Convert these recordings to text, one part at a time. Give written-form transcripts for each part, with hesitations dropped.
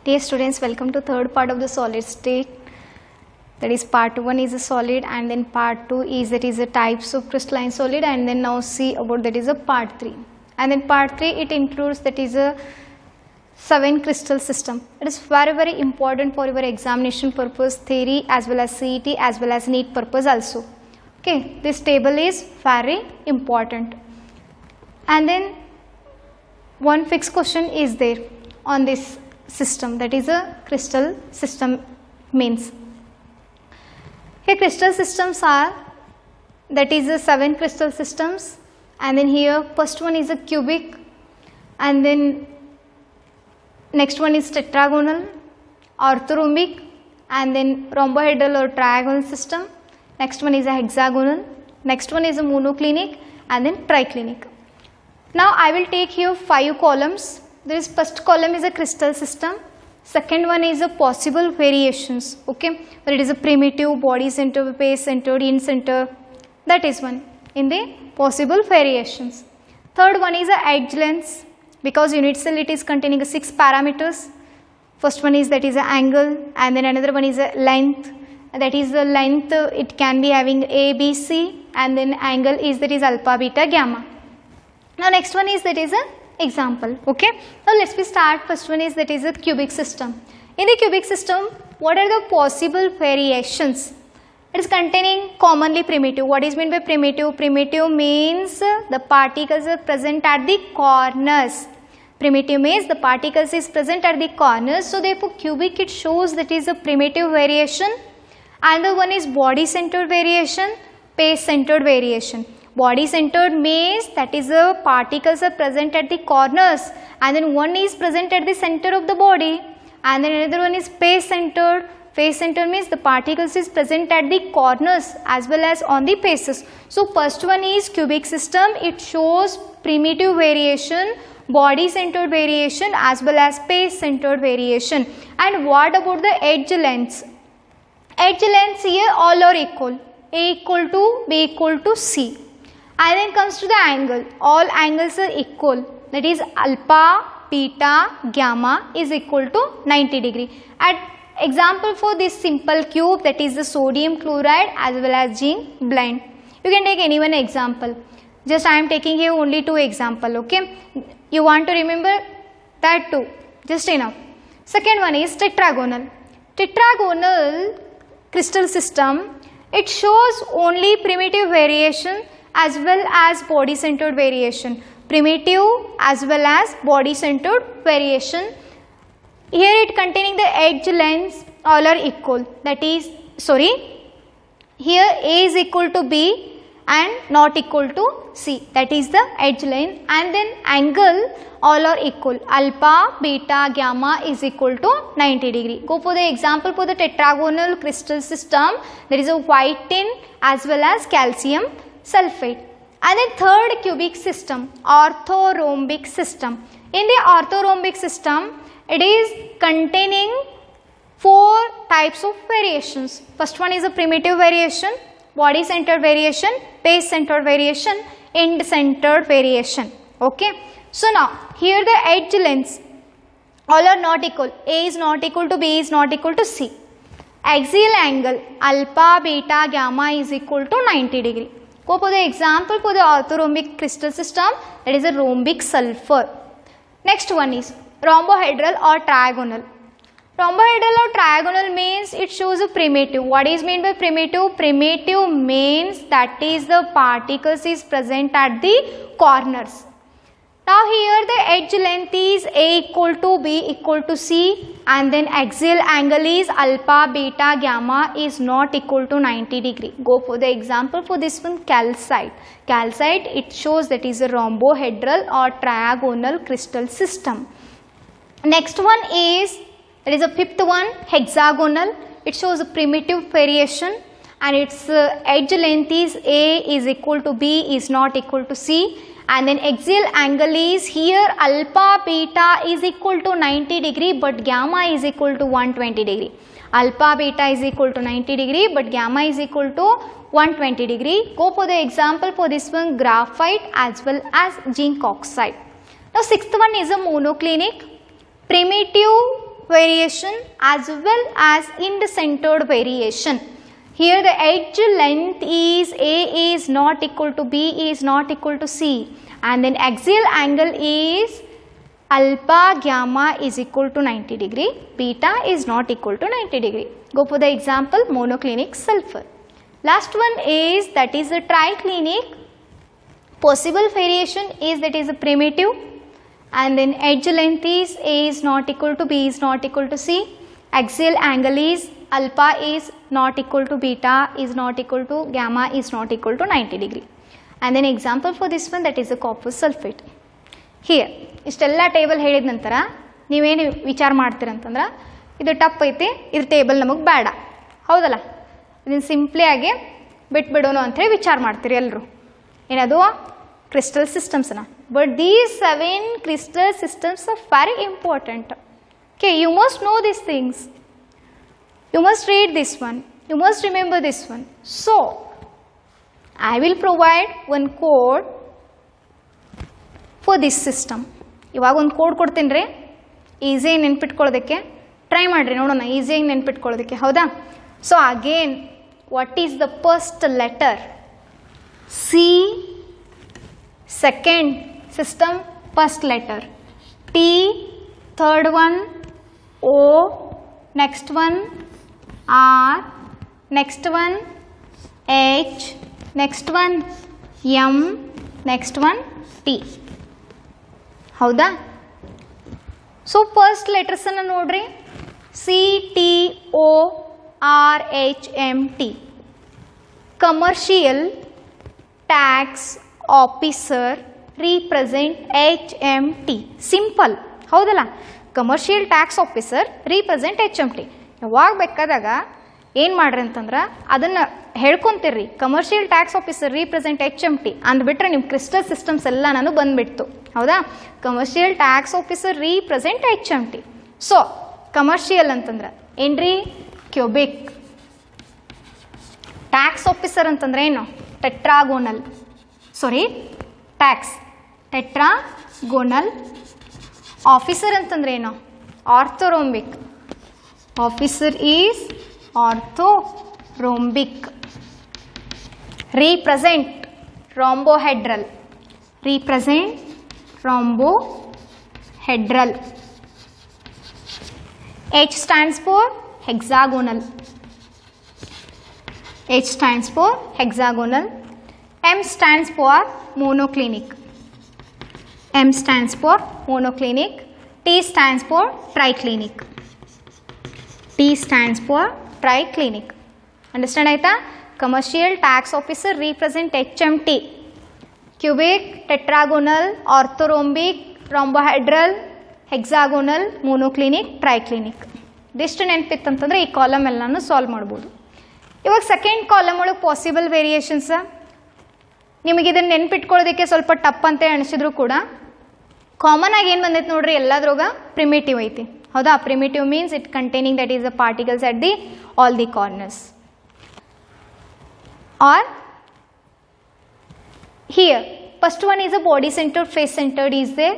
Dear students, welcome to third part of the solid state. That is part 1 is a solid, and then part 2 is that is a types of crystalline solid, and then now see about that is a part 3. And then part 3 it includes that is a 7 crystal system. It is very important for your examination purpose, theory as well as CET as well as NEET purpose also. Okay, this table is very important. And then one fixed question is there on this system, that is a crystal system means. Here crystal systems are, that is a 7 crystal systems, and then here first one is a cubic, and then next one is tetragonal, orthorhombic, and then rhombohedral or trigonal system. Next one is a hexagonal, next one is a monoclinic, and then triclinic. Now I will take here 5 columns. There is first column is a crystal system, second one is a possible variations, okay, where it is a primitive, body center, base center, in center, that is one in the possible variations. Third one is a edge lengths, because unit cell it is containing 6 parameters. First one is that is a angle, and then another one is a length, that is the length it can be having A, B, C, and then angle is that is alpha, beta, gamma. Now next one is that is a example, okay. Now let's be start. First one is that is a cubic system. In the cubic system, what are the possible variations? It is containing commonly primitive. What is meant by primitive? Primitive means the particles are present at the corners. Primitive means the particles is present at the corners. So therefore cubic it shows that is a primitive variation. Another one is body centered variation, base centered variation. Body centered means that is the particles are present at the corners, and then one is present at the center of the body, and then another one is face centered. Face centered means the particles is present at the corners as well as on the faces. So first one is cubic system, it shows primitive variation, body centered variation as well as face centered variation. And what about the edge lengths? Edge lengths here all are equal, A equal to B equal to C. And then comes to the angle, all angles are equal, that is alpha, beta, gamma is equal to 90 degree. At example for this simple cube, that is the sodium chloride as well as zinc blend. You can take any one example, just I am taking here only 2 example, okay. You want to remember that too, just enough. Second one is tetragonal. Tetragonal crystal system, it shows only primitive variation as well as body centered variation, primitive as well as body centered variation. Here it containing the edge lengths all are equal, that is here A is equal to B and not equal to C, that is the edge length, and then angle all are equal, alpha, beta, gamma is equal to 90 degree. Go for the example for the tetragonal crystal system, there is a white tin as well as calcium sulfate. And then third cubic system, orthorhombic system. In the orthorhombic system, it is containing 4 types of variations. First one is a primitive variation, body centered variation, base centered variation, end centered variation, okay. So now here the edge lengths all are not equal, A is not equal to B is not equal to C. Axial angle alpha, beta, gamma is equal to 90 degree. Go for the example for the orthorhombic crystal system, that is a rhombic sulfur. Next one is rhombohedral or trigonal. Rhombohedral or trigonal means it shows a primitive. What is meant by primitive? Primitive means that is the particles is present at the corners. Now here the edge length is A equal to B equal to C, and then axial angle is alpha, beta, gamma is not equal to 90 degree. Go for the example for this one, calcite. Calcite it shows that is a rhombohedral or trigonal crystal system. Next one is, that is a fifth one, hexagonal. It shows a primitive variation and its edge length is A is equal to B is not equal to C. And then axial angle is here alpha, beta is equal to 90 degree but gamma is equal to 120 degree. Alpha, beta is equal to 90 degree but gamma is equal to 120 degree. Go for the example for this one, graphite as well as zinc oxide. Now sixth one is a monoclinic. Primitive variation as well as end-centered variation. Here the edge length is A is not equal to B is not equal to C, and then axial angle is alpha gamma is equal to 90 degree, beta is not equal to 90 degree. Go for the example monoclinic sulfur. Last one is that is a triclinic. Possible variation is that is a primitive, and then edge length is A is not equal to B is not equal to C. Axial angle is alpha is not equal to beta is not equal to gamma is not equal to 90 degree. And then example for this one, that is a copper sulfate. Here ಇಷ್ಟೆಲ್ಲ table ಹೇಳಿದ ನಂತರ ನೀವೇನು ವಿಚಾರ ಮಾಡ್ತೀರಂತಂದ್ರೆ ಇದು ಟಪ್ ಐತಿ, ಇದು table ನಮಗೆ ಬೇಡ, ಹೌದಲ್ಲ? ಇದನ್ನು ಸಿಂಪ್ಲಿ ಆಗಿ ಬಿಟ್ಬಿಡೋಣ ಅಂಥೇಳಿ ವಿಚಾರ ಮಾಡ್ತೀರಿ ಎಲ್ಲರೂ. ಏನದು ಕ್ರಿಸ್ಟಲ್ ಸಿಸ್ಟಮ್ಸ್ನ. But these 7 crystal systems are very important. Okay, you must know these things. You must read this one. You must remember this one. So, I will provide one code for this system. ಇವಾಗ ಒಂದು code ಕೊಡ್ತೀನಿ ರೀ, ಈಸಿಯಾಗಿ ನೆನ್ಪಿಟ್ಕೊಳ್ಳೋದಕ್ಕೆ try ಮಾಡಿರಿ, ನೋಡೋಣ ಈಸಿಯಾಗಿ ನೆನ್ಪಿಟ್ಕೊಳ್ಳೋದಕ್ಕೆ, ಹೌದಾ? So again, what is the first letter? C. Second system first letter T, third one O, next one R, next one H, next one M, next one T. ಹೌದಾ? ಸೊ ಫಸ್ಟ್ ಲೆಟರ್ಸ್ ಅನ್ನು ನೋಡ್ರಿ, C, T, O, R, H, M, T. Commercial tax officer represent HMT. Simple, ಹೌದಲ್ಲ? Commercial tax officer represent HMT. ಯಾವಾಗ ಬೇಕಾದಾಗ ಏನು ಮಾಡ್ರಿ ಅಂತಂದ್ರೆ ಅದನ್ನು ಹೇಳ್ಕೊಂತೀರಿ, commercial tax officer represent HMT ಅಂದ್ಬಿಟ್ರೆ ನಿಮ್ಮ ಕ್ರಿಸ್ಟಲ್ ಸಿಸ್ಟಮ್ಸ್ ಎಲ್ಲ ನಾನು ಬಂದುಬಿಡ್ತು, ಹೌದಾ? Commercial tax officer represent HMT. So commercial ಅಂತಂದ್ರೆ ಏನ್ರಿ? ಕ್ಯೂಬಿಕ್. ಟ್ಯಾಕ್ಸ್ ಆಫೀಸರ್ ಅಂತಂದ್ರೆ ಏನು? Tetragonal. Sorry, tax tetragonal. Officer ಅಂತಂದ್ರೆ ಏನು? ಆರ್ಥೋರೋಂಬಿಕ್. Officer is ಆರ್ಥೋರೋಂಬಿಕ್. Represent rhombohedral. Represent rhombohedral. H stands for hexagonal. H stands for hexagonal. M stands for monoclinic. M stands for monoclinic. T stands for triclinic. T stands for triclinic. Understand aita? Commercial tax officer represent HMT. Cubic, tetragonal, orthorhombic, rhombohedral, hexagonal, monoclinic, triclinic. ಇದಿಷ್ಟು ನೆನಪಿತ್ತಂತಂದ್ರೆ ಈ column ಎಲ್ಲಾನು solve ಮಾಡ್ಬೋದು. ಇವಾಗ second column ಒಳಗೆ possible variations, ನಿಮಗೆ ಇದನ್ನು ನೆನ್ಪಿಟ್ಕೊಳ್ಳೋದಕ್ಕೆ ಸ್ವಲ್ಪ ಟಪ್ ಅಂತ ಅನಿಸಿದ್ರು ಕೂಡ ಕಾಮನ್ ಆಗಿ ಏನು ಬಂದೈತೆ ನೋಡ್ರಿ, ಎಲ್ಲದ್ರಾಗ ಪ್ರಿಮಿಟಿವ್ ಐತಿ, ಹೌದಾ? Primitive means it containing that is the particles at the all the corners. Or here, first one is a body centered, face centered is there.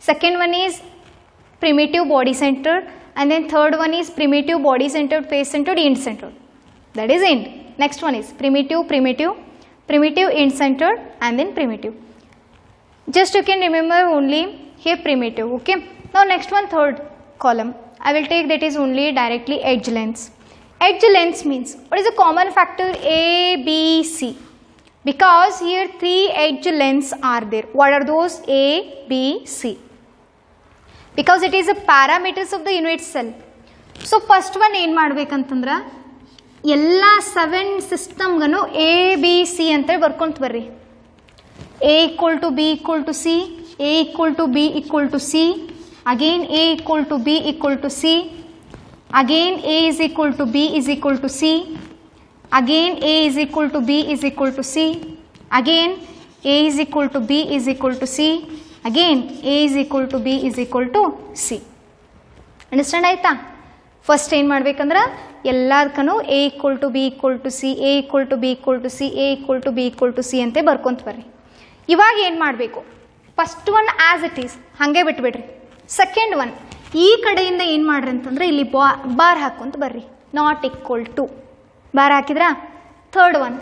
Second one is primitive body centered, and then third one is primitive body centered, face centered, end centered. That is end. Next one is primitive, primitive, primitive, end centered, and then primitive. Just you can remember only here primitive. Okay. Now next one, third column. I will take that is only directly edge lengths. Edge lengths means what is the common factor? A, B, C. Because here 3 edge lengths are there. What are those? A, B, C. Because it is a parameters of the unit cell. So first one ಏನು ಮಾಡಬೇಕಂತಂದ್ರೆ ಎಲ್ಲ 7 ಸಿಸ್ಟಮ್ಗನು A, B, C ಅಂತ ಬರ್ಕೊಂತ ಬರ್ರಿ. A equal to B equal to C, A equal to B equal to C, again A equal to B equal to C, again A is equal to B is equal to C, again A is equal to B is equal to C, again A is equal to B is equal to C, again A is equal to B is equal to C. Understand ಆಯ್ತಾ? First ಏನು ಮಾಡಬೇಕಂದ್ರೆ ಎಲ್ಲದಕ್ಕೂ A equal to B equal to C, A equal to B equal to C, A equal to B equal to C ಅಂತ ಬರ್ಕೊಂತ ಬರ್ರಿ. ಇವಾಗ ಏನು ಮಾಡಬೇಕು? First one as it is ಹಾಗೆ ಬಿಟ್ಬಿಡ್ರಿ. ಸೆಕೆಂಡ್ ಒನ್ ಈ ಕಡೆಯಿಂದ ಏನು ಮಾಡ್ರಿ ಅಂತಂದ್ರೆ ಇಲ್ಲಿ ಬಾರ್ ಹಾಕೊಂತ ಬರ್ರಿ, ನಾಟ್ ಈಕ್ವಲ್ ಟು ಬಾರ್ ಹಾಕಿದ್ರಾ. ಥರ್ಡ್ ಒನ್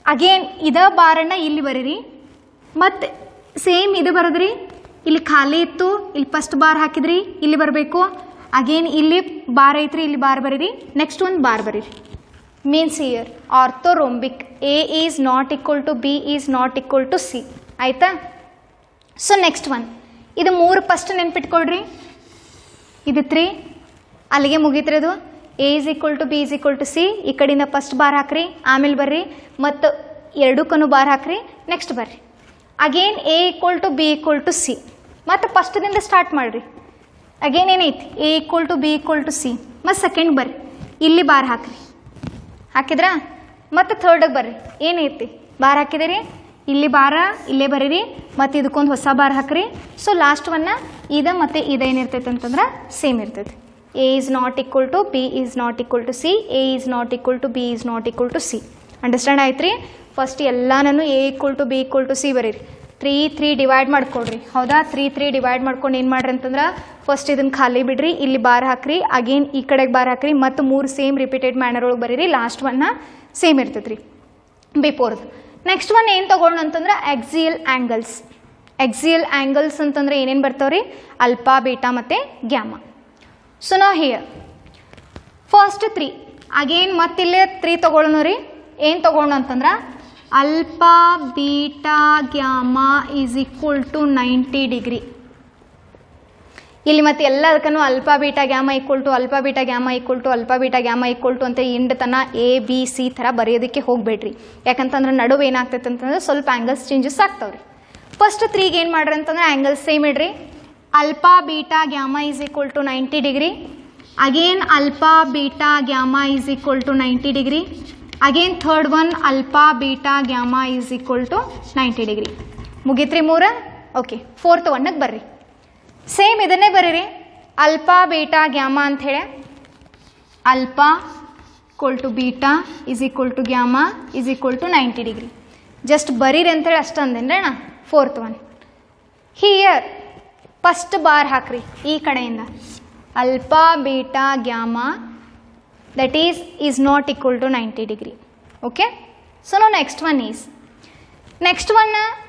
ಅಗೇನ್ ಇದ ಬಾರನ್ನು ಇಲ್ಲಿ ಬರೀರಿ, ಮತ್ತು ಸೇಮ್ ಇದು ಬರೋದ್ರಿ, ಇಲ್ಲಿ ಖಾಲಿ ಇತ್ತು, ಇಲ್ಲಿ ಫಸ್ಟ್ ಬಾರ್ ಹಾಕಿದ್ರಿ, ಇಲ್ಲಿ ಬರಬೇಕು. ಅಗೇನ್ ಇಲ್ಲಿ ಬಾರ್ ಐತ್ರಿ, ಇಲ್ಲಿ ಬಾರ್ ಬರೀರಿ, ನೆಕ್ಸ್ಟ್ ಒಂದು ಬಾರ್ ಬರೀರಿ. Means here orthorhombic A is not equal to B is not equal to C. ಆಯಿತಾ? ಸೊ ನೆಕ್ಸ್ಟ್ ಒನ್ ಇದು 3 ಫಸ್ಟ್ ನೆನ್ಪಿಟ್ಕೊಳ್ರಿ. ಇದು 3 ಅಲ್ಲಿಗೆ ಮುಗೀತ್ರಿ. ಅದು A is equal to B is equal to C. ಈ ಕಡೆಯಿಂದ ಫಸ್ಟ್ ಬಾರ್ ಹಾಕ್ರಿ, ಆಮೇಲೆ ಬರ್ರಿ, ಮತ್ತು ಎರಡಕ್ಕೂ ಬಾರ್ ಹಾಕ್ರಿ, ನೆಕ್ಸ್ಟ್ ಬರ್ರಿ. Again A equal to B equal to C, ಮತ್ತು ಫಸ್ಟ್ದಿಂದ ಸ್ಟಾರ್ಟ್ ಮಾಡಿರಿ. ಅಗೇನ್ ಏನೈತಿ A equal to B equal to C, ಮತ್ತು ಸೆಕೆಂಡ್ ಬರ್ರಿ, ಇಲ್ಲಿ ಬಾರ್ ಹಾಕ್ರಿ, ಹಾಕಿದ್ರಾ. ಮತ್ತು ಥರ್ಡಿಗೆ ಬರ್ರಿ, ಏನೈತಿ ಬಾರ್ ಹಾಕಿದಿರಿ, ಇಲ್ಲಿ ಬಾರ ಇಲ್ಲೇ ಬರೀರಿ, ಮತ್ತು ಇದಕ್ಕೊಂದು ಹೊಸ ಬಾರ್ ಹಾಕ್ರಿ. ಸೊ ಲಾಸ್ಟ್ ಒನ್ನ ಇದು ಮತ್ತು ಇದೇನಿರ್ತೈತೆ ಅಂತಂದ್ರೆ ಸೇಮ್ ಇರ್ತೈತೆ. A is not equal to B is not equal to C, A is not equal to B is not equal to C. Understand ಆಯ್ತು ರೀ? ಫಸ್ಟ್ ಎಲ್ಲನೂ A equal to B equal to C ಬರೀರಿ. 3 divide ಮಾಡ್ಕೊಡ್ರಿ. ಹೌದಾ? 3 divide ಮಾಡ್ಕೊಂಡು ಏನು ಮಾಡ್ರಿ ಅಂತಂದ್ರೆ first ಇದನ್ನು ಖಾಲಿ ಬಿಡ್ರಿ, ಇಲ್ಲಿ ಬಾರ್ ಹಾಕ್ರಿ, ಅಗೇನ್ ಈ ಕಡೆಗೆ ಬಾರ್ ಹಾಕ್ರಿ, ಮತ್ತು 3 ಸೇಮ್ ರಿಪೀಟೆಡ್ ಮ್ಯಾನರ್ ಒಳಗೆ ಬರೀರಿ. ಲಾಸ್ಟ್ ಒನ್ನ ಸೇಮ್ ಇರ್ತೈತೆ ರೀ ಬಿಫೋರ್ದು. ನೆಕ್ಸ್ಟ್ ಒನ್ ಏನು ತೊಗೊಂಡು ಅಂತಂದ್ರೆ ಎಕ್ಸಿಯಲ್ ಆ್ಯಂಗಲ್ಸ್. ಎಕ್ಸಿಯಲ್ ಆ್ಯಂಗಲ್ಸ್ ಅಂತಂದ್ರೆ ಏನೇನು ಬರ್ತಾವೆ ರೀ? ಅಲ್ಫಾ, ಬೀಟಾ ಮತ್ತು ಗ್ಯಾಮಾ. ಸೊ ನಾವು ಹಿಯರ್ ಫಸ್ಟ್ 3 ಅಗೇನ್ ಮತ್ತಿಲ್ಲೇ 3 ತೊಗೊಳ್ಳೋಣ ರೀ. ಏನು ತೊಗೊಂಡು ಅಂತಂದ್ರೆ alpha, beta, gamma is equal to 90 degree. ಇಲ್ಲಿ ಮತ್ತೆ ಎಲ್ಲದಕ್ಕೂ alpha, beta, gamma equal to alpha, beta, gamma equal to alpha, beta, gamma equal to ಅಂತ ಇಂಡತನ ಎ ಬಿ ಸಿ ಥರ ಬರೆಯೋದಕ್ಕೆ ಹೋಗಬೇಡ್ರಿ. ಯಾಕಂತಂದ್ರೆ ನಡುವೆ ಏನಾಗ್ತೈತೆ ಅಂತಂದ್ರೆ ಸ್ವಲ್ಪ ಆ್ಯಂಗಲ್ಸ್ ಚೇಂಜಸ್ ಆಗ್ತಾವ್ರಿ. ಫಸ್ಟ್ 3ಗೆ ಏನು ಮಾಡ್ರಿ ಅಂತಂದ್ರೆ ಆ್ಯಂಗಲ್ಸ್ ಸೇಮ್ ಇಡ್ರಿ. Alpha, beta, gamma is equal to 90 degree. Again alpha, beta, gamma is equal to 90 degree. Again third one alpha, beta, gamma is equal to 90 degree. ಮುಗಿತ್ರಿ 3. ಓಕೆ, ಫೋರ್ತ್ ಒನ್ಗೆ ಬರ್ರಿ. Same ಇದನ್ನೇ ಬರೀರಿ. ಅಲ್ಫಾ, ಬೀಟಾ, ಗ್ಯಾಮಾ ಅಂಥೇಳಿ alpha equal to beta is equal to gamma is equal to 90 degree. Just ಬರೀರಿ ಅಂಥೇಳಿ ಅಷ್ಟು ಅಂದೇನ್ರಿ ಅಣ್ಣ. Fourth one here first bar ಹಾಕ್ರಿ ಈ ಕಡೆಯಿಂದ. Alpha, beta, gamma that is not equal to 90 degree. Okay? So now next one is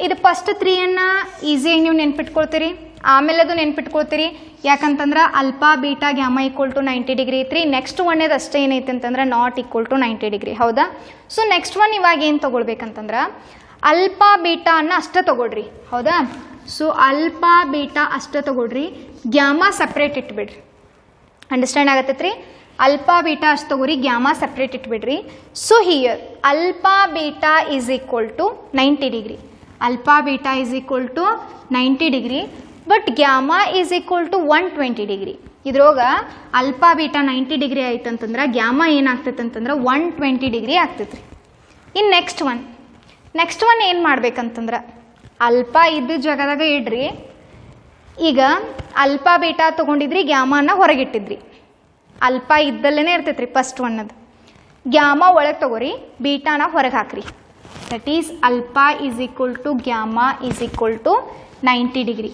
ಇದು first 3 ಈಸಿಯಾಗಿ ನೀವು ನೆನ್ಪಿಟ್ಕೊಳ್ತೀರಿ, ಆಮೇಲೆ ಅದು ನೆನ್ಪಿಟ್ಕೊಳ್ತೀರಿ. ಯಾಕಂತಂದ್ರೆ alpha, beta, gamma equal to 90 degree ಐತ್ರಿ. ನೆಕ್ಸ್ಟ್ ಒನ್ನೇದು ಅಷ್ಟೇ ಏನೈತೆ ಅಂತಂದ್ರೆ ನಾಟ್ ಈಕ್ವಲ್ ಟು 90 ಡಿಗ್ರಿ. ಹೌದಾ? ಸೊ ನೆಕ್ಸ್ಟ್ ಒನ್ ಇವಾಗ ಏನು ತೊಗೊಳ್ಬೇಕಂತಂದ್ರೆ ಅಲ್ಫಾ, ಬೀಟಾ ಅನ್ನ ಅಷ್ಟೇ ತೊಗೊಳ್ರಿ. ಹೌದಾ? ಸೊ ಅಲ್ಫಾ, ಬೀಟಾ ಅಷ್ಟೇ ತೊಗೊಳ್ರಿ, ಗ್ಯಾಮಾ ಸಪ್ರೇಟ್ ಇಟ್ಬಿಡ್ರಿ. ಅಂಡರ್ಸ್ಟ್ಯಾಂಡ್ ಆಗತ್ತೈತ್ರಿ? ಅಲ್ಫಾ, ಬೀಟಾ ಅಷ್ಟು ತಗೋರಿ, ಗ್ಯಾಮಾ ಸಪ್ರೇಟ್ ಇಟ್ಬಿಡ್ರಿ. So here alpha, beta is equal to 90 degree. Alpha, beta is equal to 90 degree, but gamma is equal to 120 degree. ಇದ್ರೊಳಗ ಅಲ್ಫಾ, ಬೀಟಾ 90 ಡಿಗ್ರಿ ಆಯ್ತಂತಂದ್ರೆ gamma ಏನಾಗ್ತೈತೆ ಅಂತಂದ್ರೆ 120 degree ಆಗ್ತೈತೆ ರೀ. ಇನ್ನು ನೆಕ್ಸ್ಟ್ ಒನ್ ಏನು ಮಾಡ್ಬೇಕಂತಂದ್ರೆ ಅಲ್ಫಾ ಇದ್ದ ಜಾಗದಾಗ ಇಡ್ರಿ. ಈಗ ಅಲ್ಫಾ, ಬೀಟಾ ತೊಗೊಂಡಿದ್ರಿ, ಗ್ಯಾಮಾನ ಹೊರಗಿಟ್ಟಿದ್ರಿ. ಅಲ್ಫಾ ಇದ್ದಲ್ಲೇ ಇರ್ತೈತೆ ರೀ ಫಸ್ಟ್ ಒನ್ನದು. ಗ್ಯಾಮಾ ಒಳಗೆ ತೊಗೋರಿ, ಬೀಟಾನ ಹೊರಗೆ ಹಾಕ್ರಿ. That is alpha is equal to gamma is equal to 90 degree.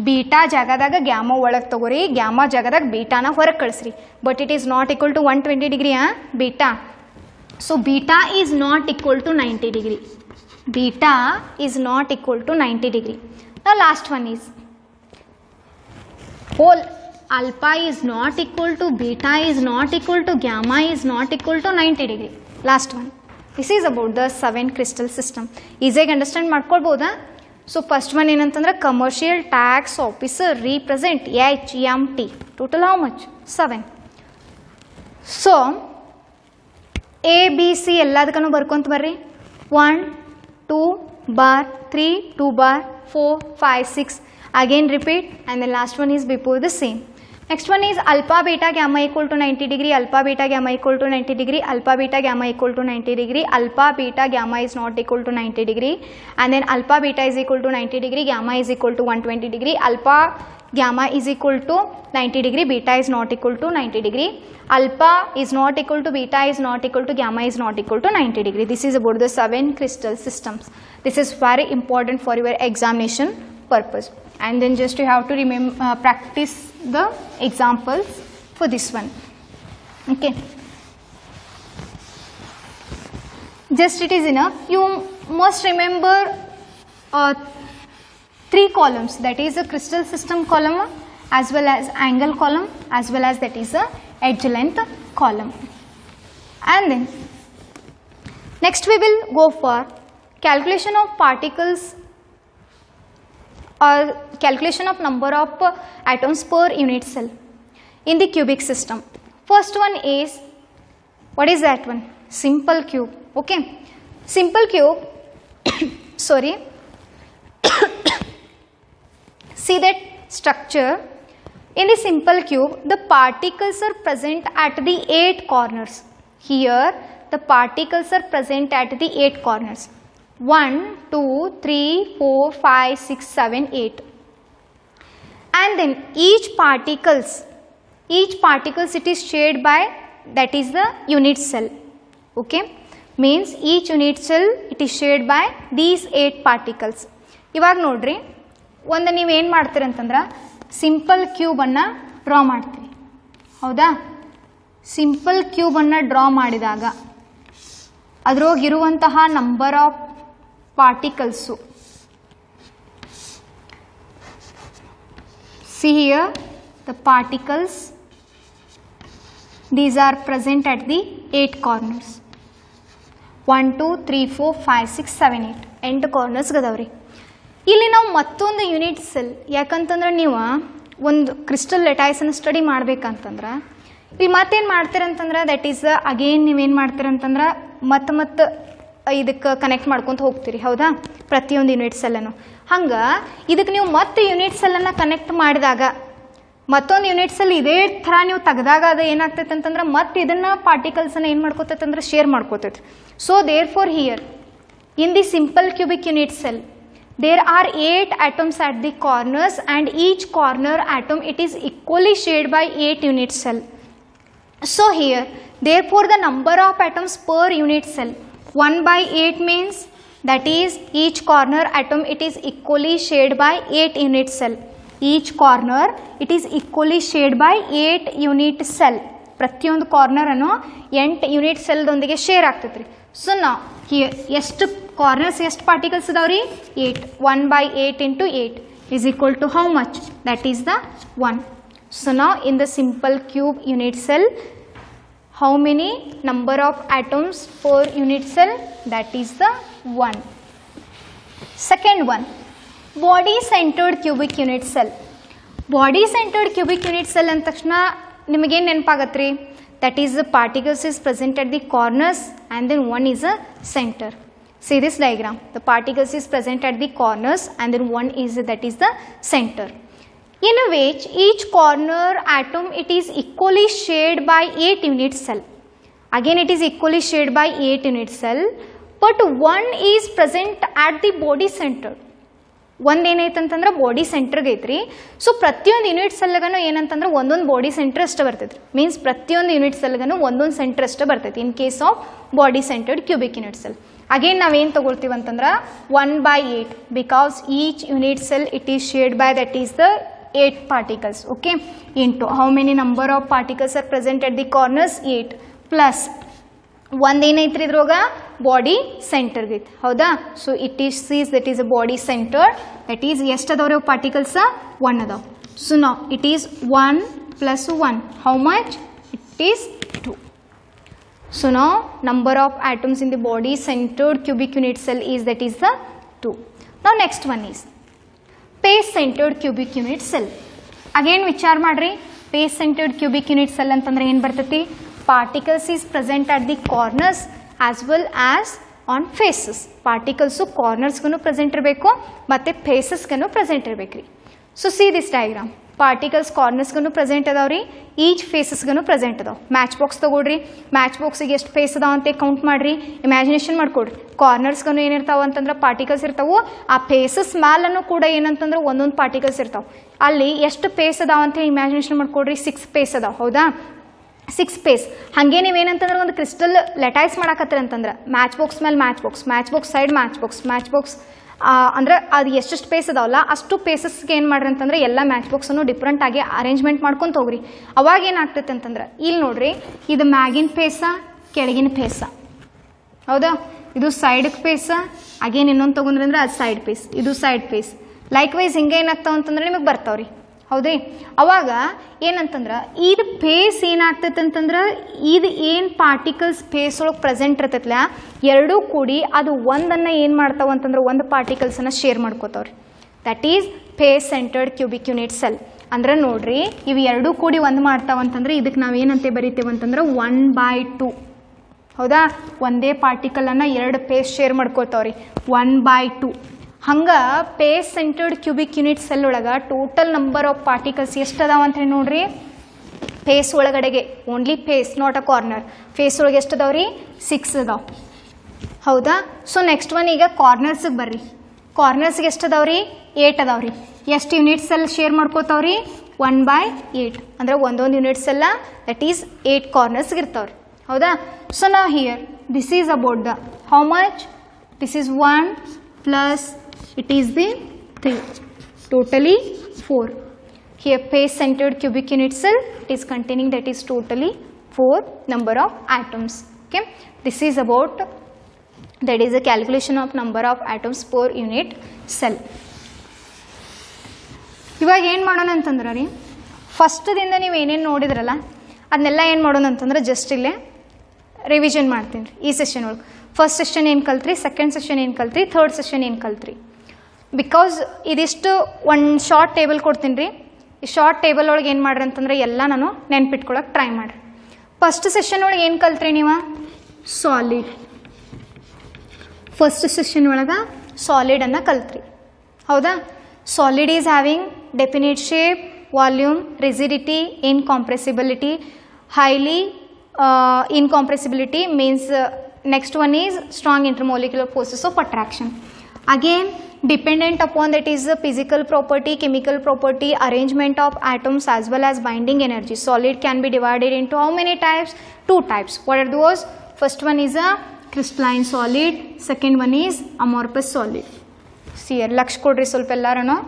Beta ಜಾಗದಾಗ ಗ್ಯಾಮಾ ಒಳಗೆ ತೊಗೋರಿ, ಗ್ಯಾಮಾ ಜಾಗದಾಗ ಬೀಟಾನ ಹೊರಗೆ ಕಳಿಸ್ರಿ. But it is not equal to 120 degree beta. So beta is not equal to 90 degree. Beta is not equal to 90 degree. The last one is whole alpha is not equal to beta is not equal to gamma is not equal to 90 degree. Last one. This is about the 7 crystal system. Easy understand ಮಾಡ್ಕೊಳ್ಬೋದಾ? So first one ಏನಂತಂದ್ರೆ commercial tax officer represent HMT. Total how much? 7. So ABC ಎಲ್ಲದಕ್ಕೂ ಬರ್ಕೊಂತ ಬರ್ರಿ. 1 2 bar 3 2 bar 4 5 6. Again repeat and the last one is before the same. Next one is alpha, beta, gamma equal to 90 degree, alpha, beta, gamma equal to 90 degree, alpha, beta, gamma equal to 90 degree, alpha, beta, gamma is not equal to 90 degree, and then alpha, beta is equal to 90 degree, gamma is equal to 120 degree, alpha, gamma is equal to 90 degree, beta is not equal to 90 degree, alpha is not equal to beta is not equal to gamma is not equal to 90 degree. This is about the 7 crystal systems. This is very important for your examination purpose. And then just you have to remember practice the examples for this one. Okay, just it is enough. You must remember 3 columns, that is a crystal system column as well as angle column as well as that is a edge length column. And then next we will go for calculation of particles or calculation of number of atoms per unit cell in the cubic system. First one is, what is that one? Simple cube. Okay, simple cube sorry, see that structure. In the simple cube, the particles are present at the 8 corners. Here the particles are present at the 8 corners. 1, 2, 3, 4, 5, 6, 7, 8. And then each particles it is shared by, that is the unit cell. Okay, means each unit cell it is shared by these 8 particles. ಇವಾಗ ನೋಡ್ರಿ, ಒಂದು ನೀವೇನು ಮಾಡ್ತೀರಿ ಅಂತಂದ್ರೆ simple ಕ್ಯೂಬನ್ನು draw ಮಾಡ್ತೀರಿ. ಹೌದಾ, simple ಕ್ಯೂಬನ್ನು ಡ್ರಾ ಮಾಡಿದಾಗ ಅದರೊಳಗಿರುವಂತಹ number of particles, see here the particles, these are present at the 8 corners. 1, 2, 3, 4, 5, 6, 7, 8 8 corners ಗದವ್ರಿ. ಇಲ್ಲಿ ನಾವು ಮತ್ತೊಂದು ಯೂನಿಟ್ ಸೆಲ್, ಯಾಕಂತಂದ್ರೆ ನೀವು ಒಂದು ಕ್ರಿಸ್ಟಲ್ ಲೆಟೈಸನ್ನು ಸ್ಟಡಿ ಮಾಡ್ಬೇಕಂತಂದ್ರೆ ಇಲ್ಲಿ ಮತ್ತೇನು ಮಾಡ್ತೀರಂತಂದ್ರೆ ದಟ್ ಈಸ್ ಅಗೇನ್ ನೀವೇನು ಮಾಡ್ತೀರಂತಂದ್ರೆ ಮತ್ತೆ ಇದಕ್ಕೆ ಕನೆಕ್ಟ್ ಮಾಡ್ಕೊತ ಹೋಗ್ತೀರಿ. ಹೌದಾ, ಪ್ರತಿಯೊಂದು ಯೂನಿಟ್ ಸೆಲ್ಲನ್ನು. ಹಂಗೆ ಇದಕ್ಕೆ ನೀವು ಮತ್ತೆ ಯೂನಿಟ್ ಸೆಲ್ಲನ್ನು ಕನೆಕ್ಟ್ ಮಾಡಿದಾಗ ಮತ್ತೊಂದು ಯೂನಿಟ್ ಸೆಲ್ ಇದೇ ಥರ ನೀವು ತೆಗೆದಾಗ ಅದು ಏನಾಗ್ತೈತೆ ಅಂತಂದ್ರೆ ಮತ್ತೆ ಇದನ್ನು ಪಾರ್ಟಿಕಲ್ಸನ್ನು ಏನು ಮಾಡ್ಕೋತೈತೆ ಅಂದ್ರೆ ಶೇರ್ ಮಾಡ್ಕೋತೈತೆ. So therefore here in the simple cubic unit cell there are 8 atoms at the corners and each corner atom it is equally shared by 8 unit cell. So here therefore the number of atoms per unit cell 1 by 8 means that is each corner atom it is equally shared by 8 unit cell. Each corner it is equally shared by 8 unit cell. ಪ್ರತಿಯೊಂದು corner ಅನ್ನು 8 unit ಸೆಲ್ದೊಂದಿಗೆ share ಆಗ್ತೈತ್ರಿ. So ನಾವು here ಎಷ್ಟು corners ಎಷ್ಟು particles ಇದಾವ್ರಿ? 8. 1 by 8 into 8 is equal to how much? That is the 1. So now in the simple cube unit cell, how many number of atoms per unit cell? That is the 1. Second one, body centered cubic unit cell. Body centered cubic unit cell ಅಂದ ತಕ್ಷಣ ನಿಮಗೇನು ನೆನಪಾಗತ್ರಿ? That is the particles is present at the corners and then one is a center. See this diagram, the particles is present at the corners and then one is that is the center, in which each corner atom it is equally shared by 8 unit cell. Again it is equally shared by 8 unit cell, but one is present at the body center. ಒಂದು ಏನೈತಂತಂದ್ರೆ body ಸೆಂಟರ್ಗೆ ಐತ್ರಿ. So ಪ್ರತಿಯೊಂದು unit ಸೆಲ್ಗನು ಏನಂತಂದ್ರೆ ಒಂದೊಂದು body centre ಅಷ್ಟೇ ಬರ್ತೈತಿ. Means ಪ್ರತಿಯೊಂದು unit ಸೆಲ್ಗನು ಒಂದೊಂದು ಸೆಂಟರ್ ಅಷ್ಟೇ ಬರ್ತೈತಿ in case of body centred cubic unit cell. Again ನಾವೇನು ತಗೊಳ್ತೀವಿ ಅಂತಂದ್ರೆ 1 by 8 because each unit cell it is shared by that is the 8 particles. Okay, into how many number of particles are present at the corners? 8 plus ಒಂದು ಏನೈತ್ರಿ ಇದ್ರೊಳಗ body ಸೆಂಟರ್ಗೆ ಐತಿ. ಹೌದಾ, so it is ಸೀಸ್ that is a body centre. That is ಎಷ್ಟು ಅದಾವ್ರಿ particles? 1 ಅದಾವ. So ನಾವು it is 1 plus 1 how much? It is 2. So now number of atoms in the body centered cubic unit cell is that is the 2. Now next one is face centered cubic unit cell. Again ವಿಚಾರ ಮಾಡ್ರಿ, face centered cubic unit cell ಅಂತಂದ್ರೆ ಏನು ಬರ್ತೈತಿ? Particles is present at the corners as well as on faces. Particles corners ಗನು present ಇರಬೇಕು ಮತ್ತೆ faces ಗನು present ಇರಬೇಕ್ರಿ. So see this diagram, particles corners ಗನು present ಅದಾವ್ರಿ, each faces ಗನು present ಅದಾವ. Match box ತಗೊಳ್ರಿ, match ಬಾಕ್ಸಿಗೆ ಎಷ್ಟು ಫೇಸ್ ಅದಾವ ಅಂತ ಕೌಂಟ್ ಮಾಡ್ರಿ, ಇಮ್ಯಾಜಿನೇಷನ್ ಮಾಡ್ಕೊಡ್ರಿ. ಕಾರ್ನರ್ಸ್ ಗನು ಏನಿರ್ತಾವ ಅಂತಂದ್ರೆ ಪಾರ್ಟಿಕಲ್ಸ್ ಇರ್ತಾವು, ಆ ಫೇಸಸ್ ಮ್ಯಾಲನ್ನು ಕೂಡ ಏನಂತಂದ್ರೆ ಒಂದೊಂದು ಪಾರ್ಟಿಕಲ್ಸ್ ಇರ್ತಾವ. ಅಲ್ಲಿ ಎಷ್ಟು ಫೇಸ್ ಅದಾವ ಅಂತ ಇಮ್ಯಾಜಿನೇಷನ್ ಮಾಡ್ಕೊಡ್ರಿ. 6 ಫೇಸ್ ಅದಾವ. ಹೌದಾ, 6 ಫೇಸ್. ಹಾಗೆ ನೀವೇನಂತಂದ್ರೆ ಒಂದು ಕ್ರಿಸ್ಟಲ್ ಲೆಟೈಸ್ ಮಾಡಕತ್ತೀರ ಅಂತಂದ್ರೆ ಮ್ಯಾಚ್ ಬಾಕ್ಸ್ ಮೇಲೆ match box, match box side match box, match box ಅಂದರೆ ಅದು ಎಷ್ಟು ಸ್ಪೇಸ್ ಅದಾವಲ್ಲ ಅಷ್ಟು ಪೇಸಸ್ಗೆ ಏನು ಮಾಡ್ರಿ ಅಂತಂದ್ರೆ ಎಲ್ಲ ಮ್ಯಾಚ್ ಬಾಕ್ಸನ್ನು ಡಿಫ್ರೆಂಟ್ ಆಗಿ ಅರೇಂಜ್ಮೆಂಟ್ ಮಾಡ್ಕೊಂತ ಹೋಗ್ರಿ. ಅವಾಗ ಏನಾಗ್ತೈತೆ ಅಂತಂದ್ರೆ ಇಲ್ಲಿ ನೋಡ್ರಿ, ಇದು ಮ್ಯಾಗಿನ ಪೇಸ, ಕೆಳಗಿನ ಪೇಸ, ಹೌದಾ? ಇದು ಸೈಡ್ ಪೇಸ, ಅಗೇನ್ ಇನ್ನೊಂದು ತೊಗೊಂಡ್ರಿ ಅಂದ್ರೆ ಅದು ಸೈಡ್ ಪೇಸ್, ಇದು ಸೈಡ್ ಪೇಸ್. ಲೈಕ್ ವೈಸ್ ಹಿಂಗೆ ಏನಾಗ್ತಾವ ಅಂತಂದ್ರೆ ನಿಮಗೆ ಬರ್ತಾವ್ರಿ, ಹೌದ್ರಿ? ಅವಾಗ ಏನಂತಂದ್ರೆ ಇದು ಪೇಸ್ ಏನಾಗ್ತೈತೆ ಅಂತಂದ್ರೆ ಇದು ಏನು ಪಾರ್ಟಿಕಲ್ಸ್ ಪೇಸ್ ಒಳಗೆ ಪ್ರೆಸೆಂಟ್ ಇರ್ತೈತಲ್ಲ ಎರಡೂ ಕೂಡಿ ಅದು ಒಂದನ್ನು ಏನು ಮಾಡ್ತಾವ ಅಂತಂದ್ರೆ ಒಂದು ಪಾರ್ಟಿಕಲ್ಸನ್ನು ಶೇರ್ ಮಾಡ್ಕೋತಾವ್ರಿ. That is face centred cubic unit cell. ಅಂದ್ರೆ ನೋಡ್ರಿ, ಇವು ಎರಡೂ ಕೂಡಿ ಒಂದು ಮಾಡ್ತಾವಂತಂದ್ರೆ ಇದಕ್ಕೆ ನಾವು ಏನಂತೆ ಬರಿತೇವೆ ಅಂತಂದ್ರೆ 1/2. ಹೌದಾ? ಒಂದೇ ಪಾರ್ಟಿಕಲನ್ನು ಎರಡು ಪೇಸ್ ಶೇರ್ ಮಾಡ್ಕೋತಾವ್ರಿ, 1/2. ಹಂಗೆ face centred cubic unit cell ಒಳಗೆ ಟೋಟಲ್ ನಂಬರ್ ಆಫ್ ಪಾರ್ಟಿಕಲ್ಸ್ ಎಷ್ಟು ಅದಾವ ಅಂತ ಹೇಳಿ ನೋಡ್ರಿ. ಪೇಸ್ ಒಳಗಡೆಗೆ only face, not a corner. Face ಒಳಗೆ ಎಷ್ಟು ಅದಾವ್ರಿ? 6 ಅದಾವ, ಹೌದಾ? ಸೊ ನೆಕ್ಸ್ಟ್ ಒನ್ ಈಗ ಕಾರ್ನರ್ಸಿಗೆ ಬರ್ರಿ. ಕಾರ್ನರ್ಸ್ಗೆ ಎಷ್ಟು ಅದಾವ್ರಿ? 8 ಅದಾವ್ರಿ. ಎಷ್ಟು ಯೂನಿಟ್ ಸೆಲ್ ಶೇರ್ ಮಾಡ್ಕೋತಾವ್ರಿ? 1/8. ಅಂದರೆ ಒಂದೊಂದು ಯೂನಿಟ್ ಸೆಲ್ಲ ದಟ್ ಈಸ್ 8 ಕಾರ್ನರ್ಸ್ಗೆ ಇರ್ತಾವ್ರಿ, ಹೌದಾ? ಸೊ ನಾವು here this is about the how much? This is 1 plus it is the 3, totally 4. Here page centered cubic unit cell, it is containing that is totally 4 number of atoms. Okay, this is about, that is a calculation of number of atoms per unit cell. ಇವಾಗ ಏನು ಮಾಡೋಣ ಅಂತಂದ್ರೆ ರೀ, ಫಸ್ಟ್ದಿಂದ ನೀವು ಏನೇನು ನೋಡಿದ್ರಲ್ಲ ಅದನ್ನೆಲ್ಲ ಏನು ಮಾಡೋಣ ಅಂತಂದ್ರೆ ಜಸ್ಟ್ ಇಲ್ಲೇ ರಿವಿಷನ್ ಮಾಡ್ತೀನಿ ರೀ ಈ ಸೆಷನ್ ಒಳಗೆ. ಫಸ್ಟ್ ಸೆಷನ್ ಏನು ಕಲ್ತ್ರಿ, ಸೆಕೆಂಡ್ ಸೆಷನ್ ಏನು ಕಲ್ತ್ರಿ, ಥರ್ಡ್ ಸೆಷನ್ ಏನು ಕಲ್ತ್ರಿ. ಬಿಕಾಸ್ ಇದಿಷ್ಟು ಒಂದು ಶಾರ್ಟ್ ಟೇಬಲ್ ಕೊಡ್ತೀನಿ ರೀ. ಈ ಶಾರ್ಟ್ ಟೇಬಲ್ ಒಳಗೆ ಏನು ಮಾಡ್ರಿ ಅಂತಂದ್ರೆ ಎಲ್ಲ ನಾನು ನೆನ್ಪಿಟ್ಕೊಳಕ್ಕೆ ಟ್ರೈ ಮಾಡಿರಿ. ಫಸ್ಟ್ ಸೆಷನ್ ಒಳಗೆ ಏನು ಕಲ್ತ್ರಿ ನೀವು? ಸಾಲಿಡ್. ಫಸ್ಟ್ ಸೆಷನ್ ಒಳಗೆ ಸಾಲಿಡನ್ನು ಕಲ್ತ್ರಿ, ಹೌದಾ? Solid is having definite shape, volume, rigidity, incompressibility, highly incompressibility means next one is strong intermolecular forces of attraction. Again dependent upon that is the physical property, chemical property, arrangement of atoms as well as binding energy. Solid can be divided into how many types? 2 types. What are those? First one is a crystalline solid, second one is amorphous solid. See here laksh kodri ಸ್ವಲ್ಪ ಎಲ್ಲಾರನು.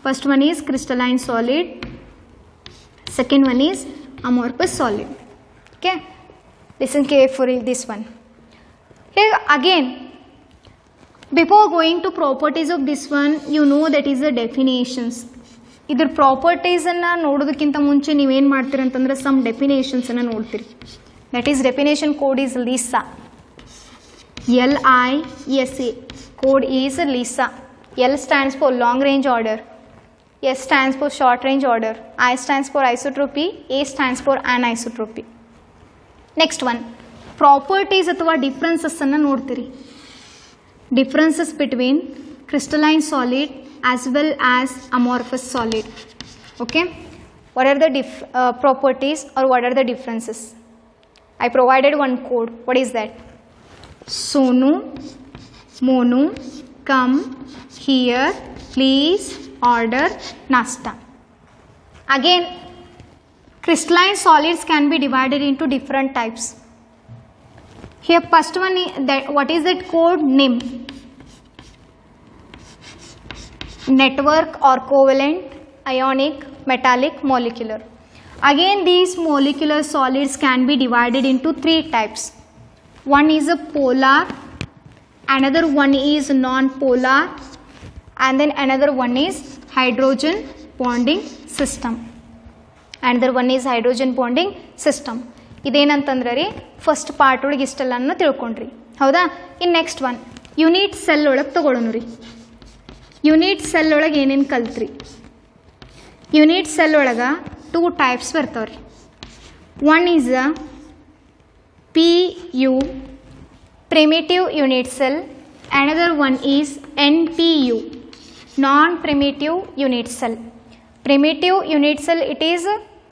First one is crystalline solid, second one is amorphous solid. Okay, listen carefully this one. Here again, before going to properties of this one, you know that is the definitions. ಇದರ ಪ್ರಾಪರ್ಟೀಸನ್ನು ನೋಡೋದಕ್ಕಿಂತ ಮುಂಚೆ ನೀವೇನು ಮಾಡ್ತೀರಿ ಅಂತಂದ್ರೆ some ಡೆಫಿನೇಷನ್ಸನ್ನು ನೋಡ್ತೀರಿ. That is definition code is Lisa, LISA. Code is Lisa. L stands for long range order, S stands for short range order, I stands for isotropy, A stands for anisotropy. Next one properties ಅಥವಾ ಡಿಫ್ರೆನ್ಸಸ್ಸನ್ನು ನೋಡ್ತೀರಿ. Differences between crystalline solid as well as amorphous solid. Okay, what are the properties are what are the differences? I provided one code. What is that? Sonu, Monu, come, here, please, order, nashta. Again crystalline solids can be divided into different types. Here first one is that, what is that code? NIM, network or covalent, ionic, metallic, molecular. Again these molecular solids can be divided into 3 types. One is a polar, another one is non-polar, and then another one is hydrogen bonding system. Another one is hydrogen bonding system. ಇದೇನಂತಂದ್ರೆ ರೀ first part ಒಳಗೆ ಇಷ್ಟೆಲ್ಲನ ತಿಳ್ಕೊಂಡ್ರಿ, ಹೌದಾ? ಇನ್ನು next one unit cell ಒಳಗೆ ತಗೊಳ್ಳೋಣ ರೀ. Unit cell ಒಳಗೆ ಏನೇನು ಕಲ್ತ್ರಿ? Unit cell ಒಳಗೆ 2 ಟೈಪ್ಸ್ ಬರ್ತಾವ್ರಿ. One is a PU, primitive unit cell. Another one is NPU, non-primitive unit cell. Primitive unit cell, it is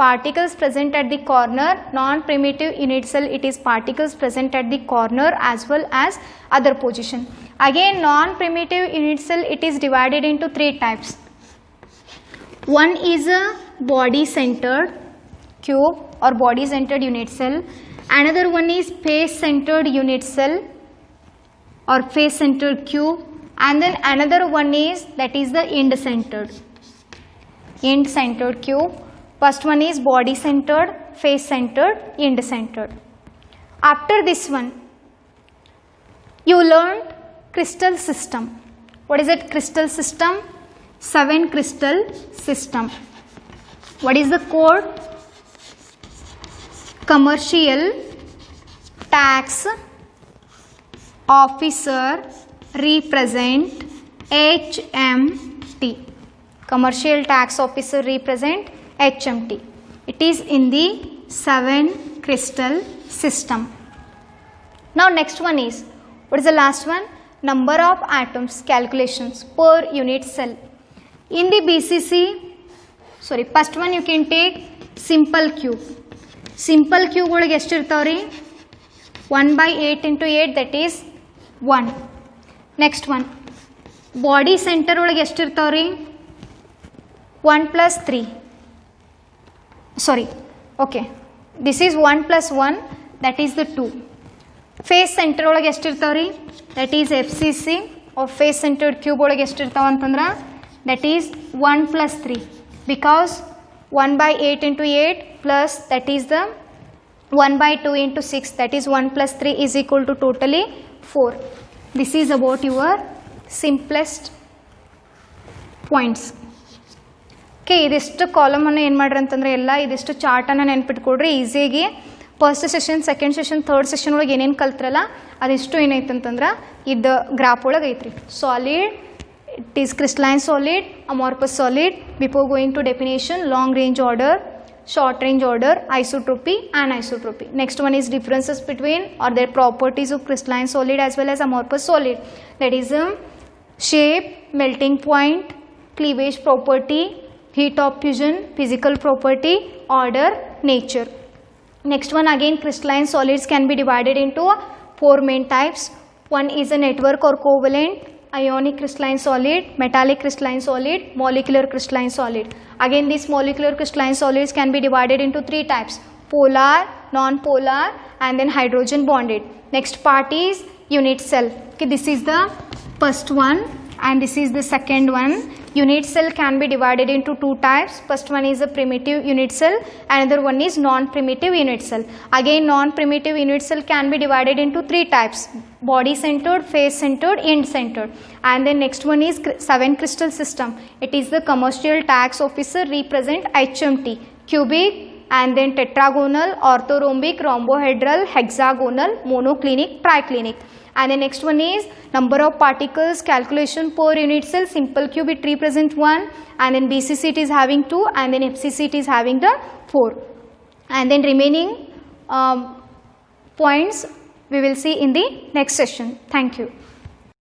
particles present at the corner. Non-primitive unit cell, it is particles present at the corner as well as other position. Again non-primitive unit cell, it is divided into 3 types. One is a body centered cube or body centered unit cell. Another one is face centered unit cell or face centered cube. and then another one is that is the end centered cube. First one is body centered, face centered, end centered. After this one, you learned crystal system. What is it? Crystal system? 7 crystal system. What is the code? Commercial tax officer represent HMT. Commercial tax officer represent HMT. It is in the 7 crystal system. Now next one is, what is the last one? Number of atoms calculations per unit cell. In the BCC, sorry, first one you can take simple cube. Simple cube ಒಳಗೆ ಎಷ್ಟು ಇರ್ತಾವ್ರಿ? 1/8 into 8, that is 1. Next one, body center ಒಳಗೆ ಎಷ್ಟು ಇರ್ತಾವ್ರಿ? 1 plus 3. Sorry, okay, this is 1 plus 1, that is the 2. Face center ಒಳಗೆ ಎಷ್ಟು ಇರ್ತಾವ್ರಿ? That is FCC of face centered cube ಒಳಗೆ ಎಷ್ಟು ಇರ್ತಾವ ಅಂತಂದ್ರೆ that is 1 plus 3, because 1/8 into 8 plus that is the 1/2 into 6, that is 1 plus 3 is equal to totally 4. This is about your simplest points. Okay, ಇದಿಷ್ಟು ಕಾಲಮನ್ನು ಏನು ಮಾಡ್ರಿ ಅಂತಂದರೆ ಎಲ್ಲ ಇದಿಷ್ಟು ಚಾರ್ಟನ್ನು ನೆನ್ಪಿಟ್ಕೊಡ್ರಿ ಈಸಿಯಾಗಿ. First session, second session, third session ಒಳಗೆ ಏನೇನು ಕಲ್ತ್ರಲ್ಲ ಅದಿಷ್ಟು ಏನೈತಂತಂದ್ರೆ ಇದು ಗ್ರಾಫ್ ಒಳಗೆ ಐತ್ರಿ. Solid, it is crystalline solid, amorphous solid. Before going to definition, long range order, short range order, isotropy, anisotropy. Next one is differences between or their properties of crystalline solid as well as amorphous solid. That is shape, melting point, cleavage property, heat of fusion, physical property, order, nature. Next one again, crystalline solids can be divided into 4 main types. One is a network or covalent, ionic crystalline solid, metallic crystalline solid, molecular crystalline solid. Again, these molecular crystalline solids can be divided into 3 types: polar, non-polar, and then hydrogen bonded. Next part is unit cell. Okay, this is the first one and this is the second one. Unit cell can be divided into 2 types. First one is a primitive unit cell, another one is non-primitive unit cell. Again, non-primitive unit cell can be divided into 3 types: body centered, face centered, end centered. And then next one is 7 crystal system. It is the commercial tax officer represent HMT, cubic, and then tetragonal, orthorhombic, rhombohedral, hexagonal, monoclinic, triclinic. And the next one is number of particles calculation per unit cell. Simple cube it represent 1, and then BCC it is having 2, and then FCC it is having the 4. And then remaining points we will see in the next session. Thank you.